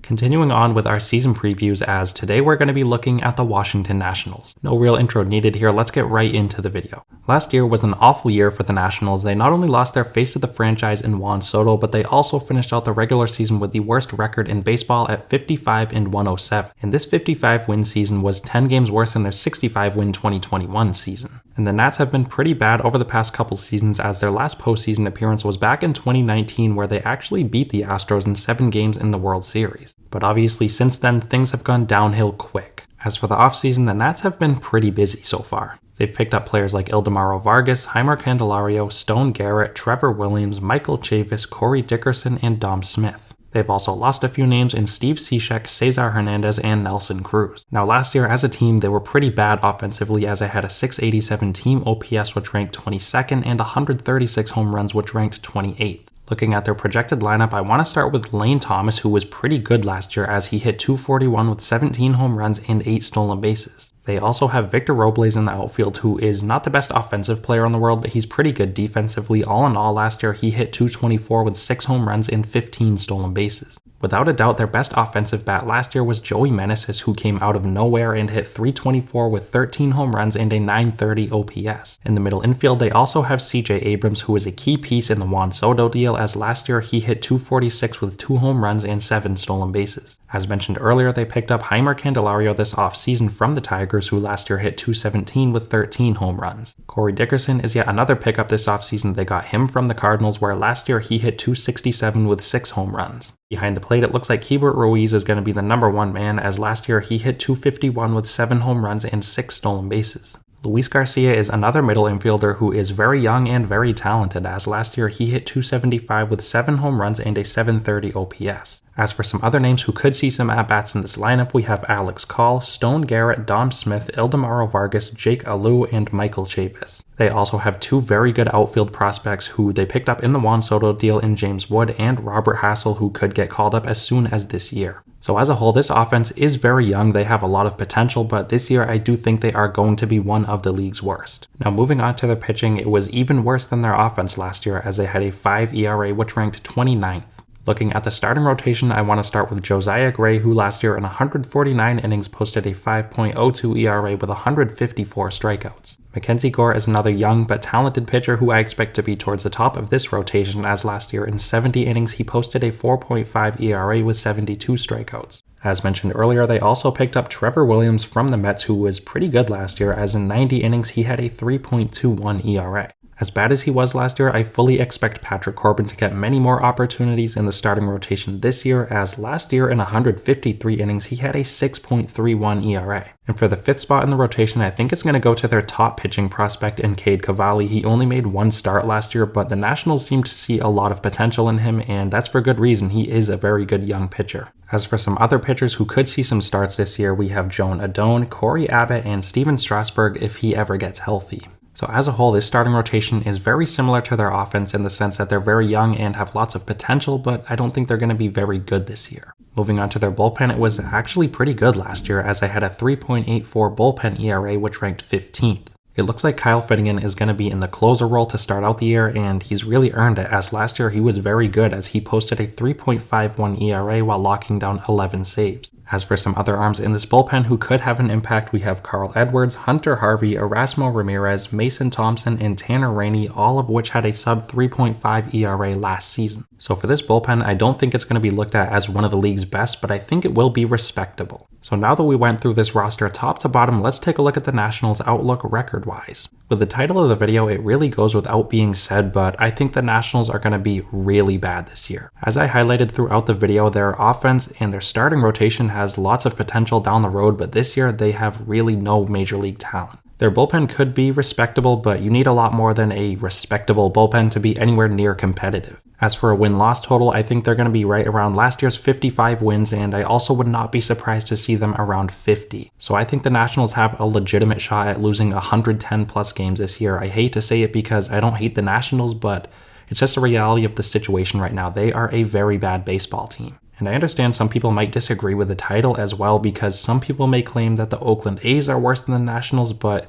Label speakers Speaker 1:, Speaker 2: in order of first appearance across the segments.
Speaker 1: Continuing on with our season previews, as today we're going to be looking at the Washington Nationals. No real intro needed here, let's get right into the video. Last year was an awful year for the Nationals. They not only lost their face of the franchise in Juan Soto, but they also finished out the regular season with the worst record in baseball at 55-107. And this 55-win season was 10 games worse than their 65-win 2021 season. And the Nats have been pretty bad over the past couple seasons, as their last postseason appearance was back in 2019, where they actually beat the Astros in 7 games in the World Series. But obviously since then, things have gone downhill quick. As for the offseason, the Nats have been pretty busy so far. They've picked up players like Ildemaro Vargas, Jeimer Candelario, Stone Garrett, Trevor Williams, Michael Chavis, Corey Dickerson, and Dom Smith. They've also lost a few names in Steve Cishek, Cesar Hernandez, and Nelson Cruz. Now last year as a team, they were pretty bad offensively, as they had a 687 team OPS which ranked 22nd and 136 home runs which ranked 28th. Looking at their projected lineup, I want to start with Lane Thomas, who was pretty good last year as he hit .241 with 17 home runs and 8 stolen bases. They also have Victor Robles in the outfield, who is not the best offensive player in the world, but he's pretty good defensively. All in all, last year he hit .224 with 6 home runs and 15 stolen bases. Without a doubt, their best offensive bat last year was Joey Meneses, who came out of nowhere and hit .324 with 13 home runs and a .930 OPS. In the middle infield, they also have CJ Abrams, who is a key piece in the Juan Soto deal, as last year he hit .246 with 2 home runs and 7 stolen bases. As mentioned earlier, they picked up Jeimer Candelario this offseason from the Tigers, who last year hit .217 with 13 home runs. Corey Dickerson is yet another pickup this offseason. They got him from the Cardinals, where last year he hit .267 with 6 home runs. Behind the plate, it looks like Keibert Ruiz is going to be the number one man, as last year he hit .251 with 7 home runs and 6 stolen bases. Luis Garcia is another middle infielder who is very young and very talented, as last year he hit .275 with 7 home runs and a .730 OPS. As for some other names who could see some at-bats in this lineup, we have Alex Call, Stone Garrett, Dom Smith, Ildemaro Vargas, Jake Alu, and Michael Chavis. They also have 2 very good outfield prospects who they picked up in the Juan Soto deal in James Wood and Robert Hassell, who could get called up as soon as this year. So as a whole, this offense is very young. They have a lot of potential, but this year I do think they are going to be one of the league's worst. Now moving on to their pitching, it was even worse than their offense last year, as they had a 5 ERA which ranked 29th. Looking at the starting rotation, I want to start with Josiah Gray, who last year in 149 innings posted a 5.02 ERA with 154 strikeouts. Mackenzie Gore is another young but talented pitcher who I expect to be towards the top of this rotation, as last year in 70 innings he posted a 4.5 ERA with 72 strikeouts. As mentioned earlier, they also picked up Trevor Williams from the Mets, who was pretty good last year, as in 90 innings he had a 3.21 ERA. As bad as he was last year, I fully expect Patrick Corbin to get many more opportunities in the starting rotation this year, as last year in 153 innings he had a 6.31 ERA. And for the 5th spot in the rotation, I think it's going to go to their top pitching prospect in Cade Cavalli. He only made 1 start last year, but the Nationals seem to see a lot of potential in him, and that's for good reason. He is a very good young pitcher. As for some other pitchers who could see some starts this year, we have Joan Adone, Corey Abbott, and Steven Strasburg if he ever gets healthy. So as a whole, this starting rotation is very similar to their offense in the sense that they're very young and have lots of potential, but I don't think they're going to be very good this year. Moving on to their bullpen, it was actually pretty good last year, as they had a 3.84 bullpen ERA which ranked 15th. It looks like Kyle Finnegan is going to be in the closer role to start out the year, and he's really earned it, as last year he was very good, as he posted a 3.51 ERA while locking down 11 saves. As for some other arms in this bullpen who could have an impact, we have Carl Edwards, Hunter Harvey, Erasmo Ramirez, Mason Thompson, and Tanner Rainey, all of which had a sub 3.5 ERA last season. So for this bullpen, I don't think it's going to be looked at as one of the league's best, but I think it will be respectable. So now that we went through this roster top to bottom, let's take a look at the Nationals' outlook record-wise. With the title of the video, it really goes without being said, but I think the Nationals are going to be really bad this year. As I highlighted throughout the video, their offense and their starting rotation has lots of potential down the road, but this year they have really no major league talent. Their bullpen could be respectable, but you need a lot more than a respectable bullpen to be anywhere near competitive. As for a win-loss total, I think they're going to be right around last year's 55 wins, and I also would not be surprised to see them around 50. So I think the Nationals have a legitimate shot at losing 110 plus games this year. I hate to say it because I don't hate the Nationals, but it's just a reality of the situation right now. They are a very bad baseball team. And I understand some people might disagree with the title as well, because some people may claim that the Oakland A's are worse than the Nationals, but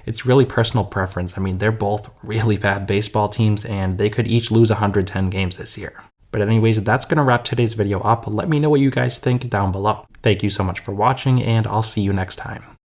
Speaker 1: it's really personal preference. I mean, they're both really bad baseball teams, and they could each lose 110 games this year. But anyways, that's going to wrap today's video up. Let me know what you guys think down below. Thank you so much for watching, and I'll see you next time.